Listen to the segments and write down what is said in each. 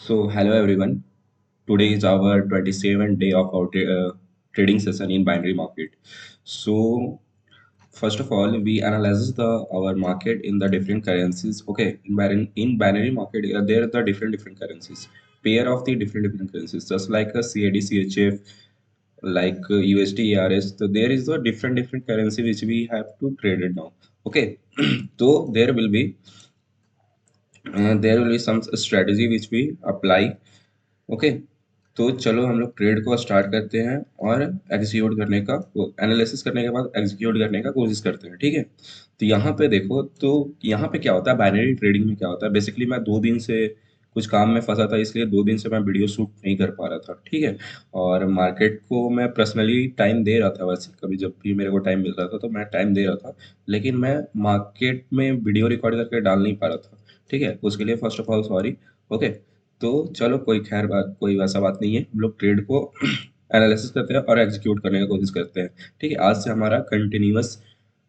So, hello everyone. Today is our 27th day of our trading session in binary market. So, first of all, we analyze the our market in the different currencies. Okay, in binary market, there are the different currencies, pair of the different currencies, just like a CAD, CHF, like USD, ARS. So there is a different currency which we have to trade it now. Okay, so there will be some strategy which we apply. Okay, तो चलो हम लोग trade को start करते हैं और execute करने का, एनालिसिस करने के बाद एग्जीक्यूट करने का कोशिश करते हैं। ठीक है, तो यहाँ पे देखो, तो यहाँ पे क्या होता है, बाइनरी ट्रेडिंग में क्या होता है, बेसिकली मैं 2 दिन से कुछ काम में फंसा था, इसलिए 2 दिन से मैं वीडियो शूट नहीं कर पा रहा था। ठीक है, और मार्केट को मैं पर्सनली टाइम दे रहा था, वैसे कभी जब भी मेरे को टाइम मिल रहा था तो मैं टाइम दे रहा था, लेकिन मैं मार्केट में वीडियो रिकॉर्ड करके डाल नहीं पा रहा था। ठीक है, उसके लिए first of all sorry. Okay, तो चलो कोई खैर बात, कोई वैसा बात नहीं है, हम लोग ट्रेड को एनालिसिस करते हैं और एग्जीक्यूट करने की कोशिश करते हैं। ठीक है, आज से हमारा कंटिन्यूअस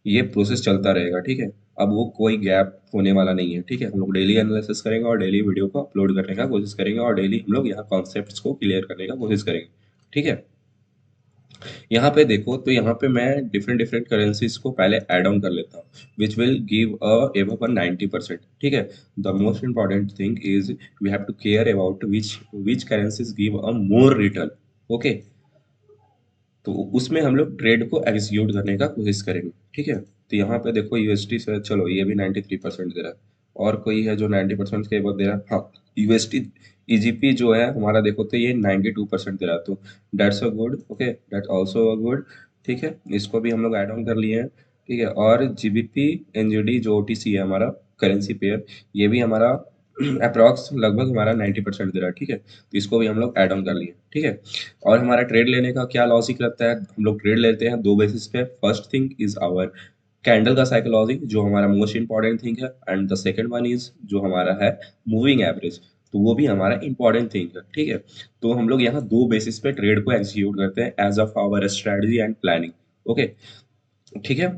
ये प्रोसेस चलता रहेगा। ठीक है, अब वो कोई गैप होने वाला नहीं है। ठीक है, हम लोग डेली एनालिसिस करेंगे और डेली वीडियो को अपलोड करने का कोशिश करेंगे और डेली हम लोग यहाँ कॉन्सेप्ट्स को क्लियर करने का कोशिश करेंगे। ठीक है, यहाँ पे देखो, तो यहाँ पे मैं डिफरेंट करेंसीज को पहले ऐड ऑन कर लेता हूँ, विच विल गिव अ 90%। ठीक है, the most important thing is we have to care about which currencies give a more return. Okay, तो उसमें हम लोग ट्रेड को एग्जीक्यूट करने का कोशिश करेंगे। ठीक है, तो यहाँ पे देखो यूएसटी से, चलो ये भी 93% दे रहा है, और कोई है जो 90% के बाद दे रहा है। हाँ, यूएसटी ईजीपी जो है हमारा, देखो तो ये 92% दे रहा है, तो that's a good. Okay, that also a good. ठीक है, इसको भी हम लोग ऐड ऑन कर लिए हैं। ठीक है, और जीबीपी एनजीडी जो ओटीसी है हमारा करेंसी पेयर, ये भी हमारा अप्रॉक्स लगभग हमारा 90% दे रहा है। ठीक है, तो इसको भी हम लोग ऐड ऑन कर लिए। ठीक है, और हमारा ट्रेड लेने का क्या लॉजिक रहता है, हम लोग ट्रेड लेते हैं दो बेसिस पे। First thing is our candle का साइकोलॉजी, जो हमारा मोस्ट इंपॉर्टेंट थिंग है, and the second one is जो हमारा है मूविंग एवरेज, तो वो भी हमारा इंपॉर्टेंट थिंग है। ठीक है, तो हम लोग यहाँ दो बेसिस पे ट्रेड को एग्जीक्यूट करते हैं as of our strategy and planning. Okay, ठीक है,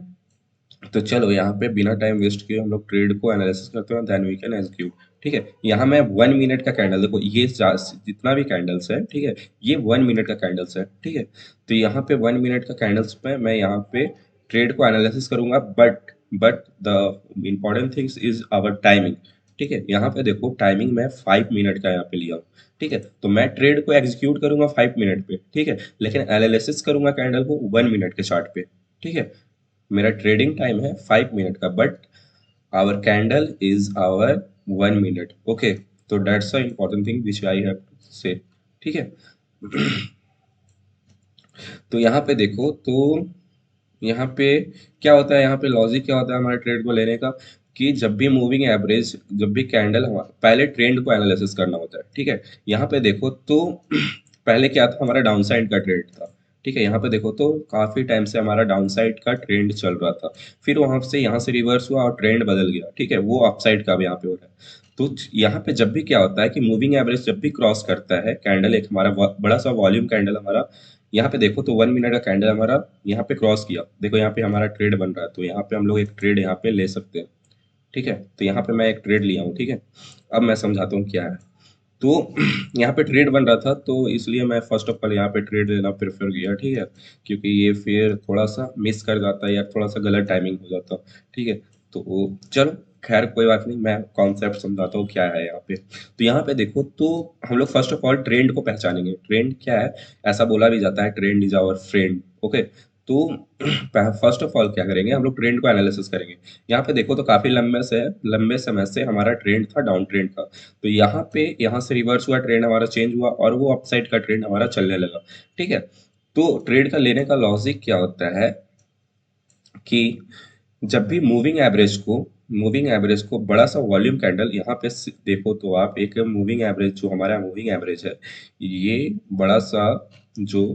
तो चलो यहाँ पे बिना टाइम वेस्ट किए हम लोग ट्रेड को एनालिसिस करते हैं, देन वी कैन एग्जीक्यूट। ठीक है, यहाँ मैं 1 मिनट का कैंडल, देखो ये जितना भी कैंडल्स है, ठीक है, ये 1 मिनट का कैंडल्स है। ठीक है, तो यहाँ पे 1 मिनट का कैंडल्स पे मैं यहाँ पे ट्रेड को एनालिसिस करूंगा, but the important things is our timing. ठीक है, यहाँ पे देखो टाइमिंग मैं 5 मिनट का यहाँ पे लिया हूँ। ठीक है, तो मैं ट्रेड को एग्जीक्यूट करूंगा 5 मिनट पे। ठीक है, लेकिन एनालिसिस करूंगा कैंडल को 1 मिनट के चार्ट पे। ठीक है, मेरा ट्रेडिंग टाइम है 5 मिनट का, but our candle is our 1 minute. Okay, तो that's a important thing which I have to say. ठीक है, तो यहाँ पे देखो, तो यहाँ पे क्या होता है, यहाँ पे लॉजिक क्या होता है हमारे ट्रेड को लेने का, कि जब भी मूविंग एवरेज, जब भी कैंडल, पहले ट्रेंड को एनालिसिस करना होता है। ठीक है, यहाँ पे देखो तो पहले क्या था, हमारा डाउन साइड का ट्रेड था। ठीक है, यहाँ पे देखो तो काफी टाइम से हमारा डाउन साइड का ट्रेंड चल रहा था, फिर वहां से यहाँ से रिवर्स हुआ और ट्रेंड बदल गया। ठीक है, वो अपसाइड का भी यहाँ पे हो रहा है। तो यहाँ पे जब भी क्या होता है कि मूविंग एवरेज जब भी क्रॉस करता है कैंडल, एक हमारा बड़ा सा वॉल्यूम कैंडल हमारा, यहाँ पे देखो तो 1 मिनट का कैंडल हमारा यहाँ पे क्रॉस किया, देखो यहाँ पे हमारा ट्रेड बन रहा है, तो यहाँ पे हम लोग एक ट्रेड यहाँ पे ले सकते हैं। ठीक है, तो यहाँ पे मैं एक ट्रेड लिया हूँ। ठीक है, अब मैं समझाता हूँ क्या है। तो यहाँ पे ट्रेड बन रहा था, तो इसलिए मैं फर्स्ट ऑफ ऑल यहाँ पे ट्रेड लेना प्रेफर किया। ठीक है, क्योंकि ये फिर थोड़ा सा मिस कर जाता है या थोड़ा सा गलत टाइमिंग हो जाता। ठीक है, तो चलो खैर कोई बात नहीं, मैं कॉन्सेप्ट समझाता हूँ क्या है यहाँ पे। तो यहाँ पे देखो, तो हम लोग फर्स्ट ऑफ ऑल ट्रेंड को पहचानेंगे। ट्रेंड क्या है, ऐसा बोला भी जाता है, trend is our friend. Okay, तो फर्स्ट ऑफ ऑल क्या करेंगे, हम लोग ट्रेंड को एनालिसिस करेंगे। यहाँ पे देखो तो काफी लंबे समय से हमारा ट्रेंड था डाउन ट्रेंड का, तो यहाँ पे यहाँ से रिवर्स हुआ, ट्रेंड हमारा चेंज हुआ और वो अपसाइड का ट्रेंड हमारा चलने लगा। ठीक है, तो ट्रेड का लेने का लॉजिक क्या होता है कि जब भी मूविंग एवरेज को बड़ा सा वॉल्यूम कैंडल, यहाँ पे देखो तो आप, एक मूविंग एवरेज जो हमारा मूविंग एवरेज है, ये बड़ा सा जो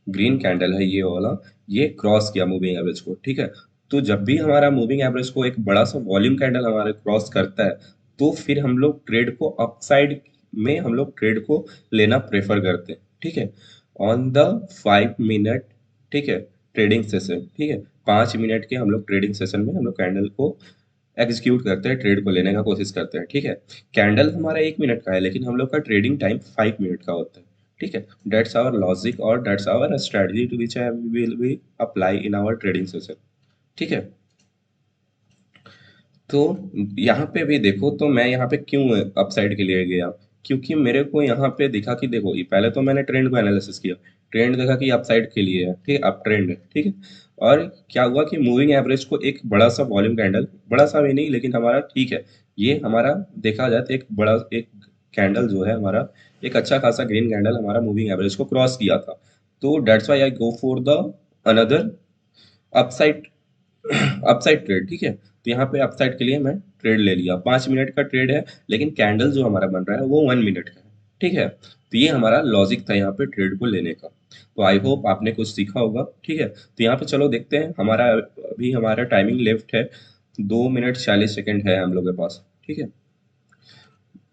ग्रीन कैंडल है ये वाला, ये क्रॉस किया मूविंग एवरेज को। ठीक है, तो जब भी हमारा मूविंग एवरेज को एक बड़ा सा वॉल्यूम कैंडल हमारे क्रॉस करता है, तो फिर हम लोग ट्रेड को अपसाइड में हम लोग ट्रेड को लेना प्रेफर करते हैं। ठीक है, ऑन द 5 मिनट, ठीक है, ट्रेडिंग सेशन। ठीक है, 5 मिनट के हम लोग ट्रेडिंग सेशन में हम लोग कैंडल को एग्जीक्यूट करते हैं, ट्रेड को लेने का कोशिश करते हैं, ठीक है। कैंडल हमारा 1 मिनट का है, लेकिन हम लोग का ट्रेडिंग टाइम 5 मिनट का होता है, ठीक है। डेट्स आवर लॉजिक और that's our strategy to which I will be apply in our trading session, ठीक है। तो यहाँ पे भी देखो, तो मैं यहाँ पे क्यों अपसाइड के लिए गया, क्योंकि मेरे को यहाँ पे दिखा कि देखो, ये पहले तो मैंने ट्रेंड को एनालिसिस किया, ट्रेंड देखा कि अपसाइड के लिए है, ठीक है, अप ट्रेंड है, ठीक है। और क्या हुआ कि मूविंग एवरेज को एक बड़ा सा वॉल्यूम कैंडल, बड़ा सा भी नहीं लेकिन हमारा ठीक है, ये हमारा देखा जाए तो एक बड़ा एक कैंडल जो है हमारा, एक अच्छा खासा ग्रीन कैंडल हमारा मूविंग एवरेज को क्रॉस किया था। तो dates why I go for the another upside, upside trade, ठीक है। तो यहाँ पे अपसाइड के लिए मैं ट्रेड ले लिया, 5 मिनट का ट्रेड है, लेकिन कैंडल जो हमारा बन रहा है वो 1 मिनट का है, ठीक है। तो ये हमारा लॉजिक था यहाँ पे ट्रेड को लेने का। तो आई होप आपने कुछ सीखा होगा, ठीक है। तो यहाँ पे चलो देखते हैं, हमारा अभी हमारा टाइमिंग लेफ्ट है, 2 मिनट 40 सेकेंड है हम लोग के पास, ठीक है।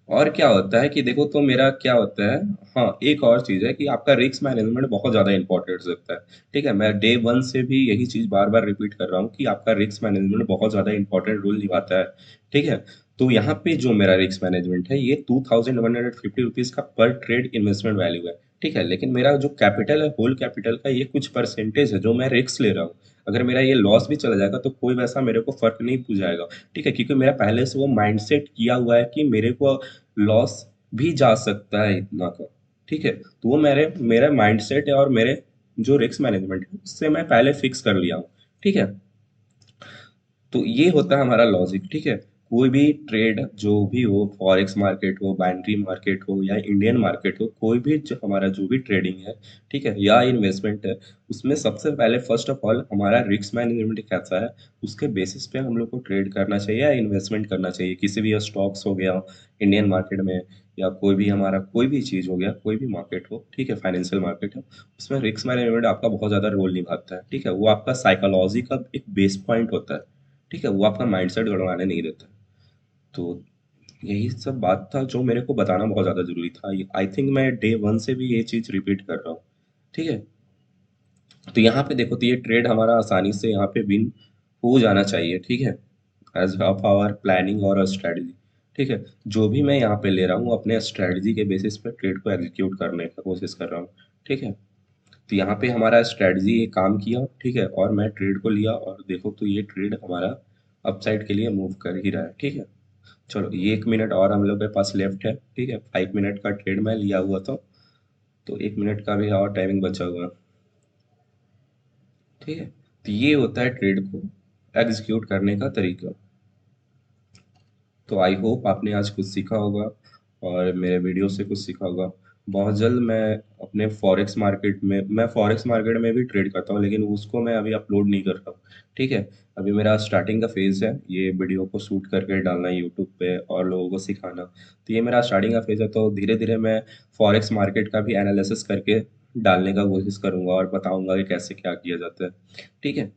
और क्या होता है कि देखो, तो मेरा क्या होता है, हाँ एक और चीज़ है कि आपका रिस्क मैनेजमेंट बहुत ज़्यादा इंपॉर्टेंट रहता है, ठीक है। मैं डे वन से भी यही चीज़ बार बार रिपीट कर रहा हूँ कि आपका रिस्क मैनेजमेंट बहुत ज़्यादा इंपॉर्टेंट रोल निभाता है, ठीक है। तो यहाँ पे जो मेरा रिस्क मैनेजमेंट है, ये 2150 रुपीज़ का पर ट्रेड इन्वेस्टमेंट वैल्यू है, ठीक है। लेकिन मेरा जो कैपिटल है, होल कैपिटल का ये कुछ परसेंटेज है जो मैं रिस्क ले रहा हूँ। अगर मेरा ये लॉस भी चला जाएगा तो कोई वैसा मेरे को फर्क नहीं पुजाएगा, ठीक है, क्योंकि मेरा पहले से वो माइंडसेट किया हुआ है कि मेरे को लॉस भी जा सकता है इतना का, ठीक है। तो वो मेरे मेरा माइंडसेट है और मेरे जो रिस्क मैनेजमेंट है उससे मैं पहले फिक्स कर लिया हूँ, ठीक है। तो ये होता है हमारा लॉजिक, ठीक है। कोई भी ट्रेड जो भी हो, फॉरेक्स मार्केट हो, बाइनरी मार्केट हो या इंडियन मार्केट हो, कोई भी जो हमारा जो भी ट्रेडिंग है, ठीक है, या इन्वेस्टमेंट है, उसमें सबसे पहले फर्स्ट ऑफ ऑल हमारा रिस्क मैनेजमेंट कैसा है, उसके बेसिस पे हम लोग को ट्रेड करना चाहिए या इन्वेस्टमेंट करना चाहिए। किसी भी स्टॉक्स हो गया इंडियन मार्केट में, या कोई भी हमारा कोई भी चीज़ हो गया, कोई भी मार्केट हो, ठीक है, फाइनेंशियल मार्केट हो, उसमें रिस्क मैनेजमेंट आपका बहुत ज़्यादा रोल निभाता है, ठीक है। वो आपका साइकोलॉजी का एक बेस पॉइंट होता है, ठीक है, वो आपका माइंडसेट गड़वाने नहीं देता। तो यही सब बात था जो मेरे को बताना बहुत ज़्यादा ज़रूरी था। आई थिंक मैं डे वन से भी ये चीज़ रिपीट कर रहा हूँ, ठीक है। तो यहाँ पे देखो, तो ये ट्रेड हमारा आसानी से यहाँ पे विन हो जाना चाहिए, ठीक है, एज ऑफ आवर प्लानिंग और स्ट्रेटजी, ठीक है। जो भी मैं यहाँ पे ले रहा हूँ अपने स्ट्रेटजी के बेसिस पे ट्रेड को एग्जीक्यूट करने का कोशिश कर रहा हूँ, ठीक है। तो यहाँ पे हमारा स्ट्रेटजी काम किया, ठीक है, और मैं ट्रेड को लिया, और देखो तो ये ट्रेड हमारा अपसाइड के लिए मूव कर ही रहा है, ठीक है। चलो ये 1 मिनट और हम लोग के पास लेफ्ट है, ठीक है, 5 मिनट का ट्रेड मैं लिया हुआ था, तो 1 मिनट का भी और टाइमिंग बचा हुआ है, ठीक है। तो ये होता है ट्रेड को एग्जीक्यूट करने का तरीका। तो आई होप आपने आज कुछ सीखा होगा और मेरे वीडियो से कुछ सीखा होगा। बहुत जल्द मैं अपने फॉरेक्स मार्केट में, मैं फॉरेक्स मार्केट में भी ट्रेड करता हूँ, लेकिन उसको मैं अभी अपलोड नहीं कर रहा हूँ, ठीक है। अभी मेरा स्टार्टिंग का फेज़ है, ये वीडियो को शूट करके डालना यूट्यूब पे और लोगों को सिखाना। तो ये मेरा स्टार्टिंग का फेज़ है, तो धीरे धीरे मैं फॉरेक्स मार्केट का भी एनालिसिस करके डालने का कोशिश करूंगा और बताऊंगा कि कैसे क्या किया जाता है, ठीक है।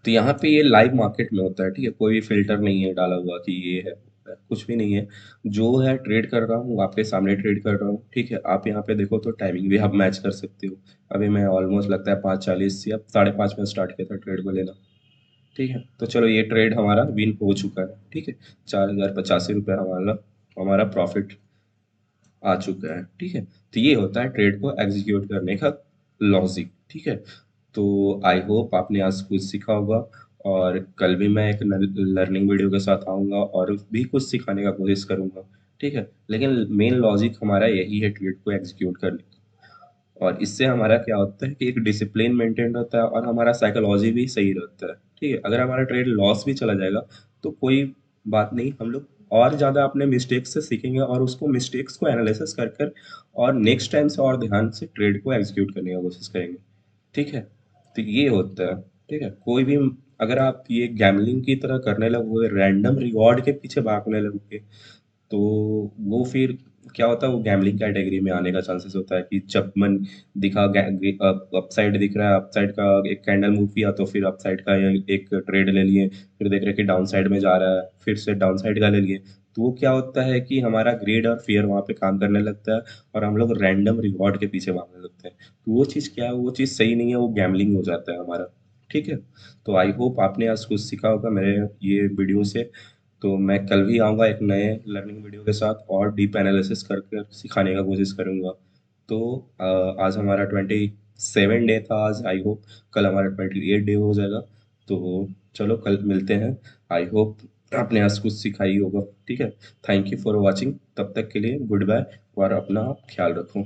तो यहाँ पे ये लाइव मार्केट में होता है, ठीक है, कोई भी फ़िल्टर नहीं है डाला हुआ कि ये है, वो है, कुछ भी नहीं है। जो है ट्रेड कर रहा हूँ, आपके सामने ट्रेड कर रहा हूँ, ठीक है। आप यहाँ पे देखो तो टाइमिंग भी आप मैच कर सकते हो। अभी मैं ऑलमोस्ट लगता है 5:40 या 5:30 में स्टार्ट किया था ट्रेड को लेना, ठीक है। तो चलो ये ट्रेड हमारा विन हो चुका है, ठीक है। 4085 रुपये हमारा हमारा प्रॉफिट आ चुका है, ठीक है। तो ये होता है ट्रेड को एग्जीक्यूट करने का लॉजिक, ठीक है। तो आई होप आपने आज कुछ सीखा होगा, और कल भी मैं एक लर्निंग वीडियो के साथ आऊँगा और भी कुछ सिखाने का कोशिश करूँगा, ठीक है। लेकिन मेन लॉजिक हमारा यही है ट्रेड को एग्जीक्यूट करने का। और इससे हमारा क्या होता है कि एक डिसिप्लिन मेंटेन रहता है और हमारा साइकोलॉजी भी सही रहता है, ठीक है। अगर हमारा ट्रेड लॉस भी चला जाएगा तो कोई बात नहीं, हम लोग और ज़्यादा अपने मिस्टेक्स से सीखेंगे और उसको मिस्टेक्स को एनालिसिस कर कर और नेक्स्ट टाइम से और ध्यान से ट्रेड को एग्जीक्यूट करने का कोशिश करेंगे, ठीक है। तो ये होता है, ठीक है। कोई भी, अगर आप ये गैम्बलिंग की तरह करने लगोगे, रैंडम रिवॉर्ड के पीछे भागने लगोगे, तो वो फिर क्या होता है, वो गैम्बलिंग कैटेगरी में आने का चांसेस होता है कि जब मन दिखा, अपसाइड दिख रहा है, अपसाइड का एक कैंडल मूव किया तो फिर अपसाइड का एक ट्रेड ले लिए, फिर देख रहे कि डाउन साइड में जा रहा है, फिर से डाउन साइड का ले लिए। तो वो क्या होता है कि हमारा ग्रेड और फियर वहाँ पे काम करने लगता है और हम लोग रैंडम रिवॉर्ड के पीछे भागने लगते हैं। तो वो चीज़ क्या है, वो चीज़ सही नहीं है, वो गैम्बलिंग हो जाता है हमारा, ठीक है? तो आई होप आपने आज कुछ सीखा होगा मेरे ये वीडियो से। तो मैं कल भी आऊँगा एक नए लर्निंग वीडियो के साथ और डीप एनालिसिस करके सिखाने का कोशिश करूँगा। तो आज हमारा 27 डे था आज, आई होप कल हमारा 28 डे हो जाएगा। तो चलो कल मिलते हैं। आई होप आपने आज कुछ सीखा ही होगा, ठीक है? थैंक यू फॉर वॉचिंग, तब तक के लिए गुड बाय और अपना ख्याल रखो।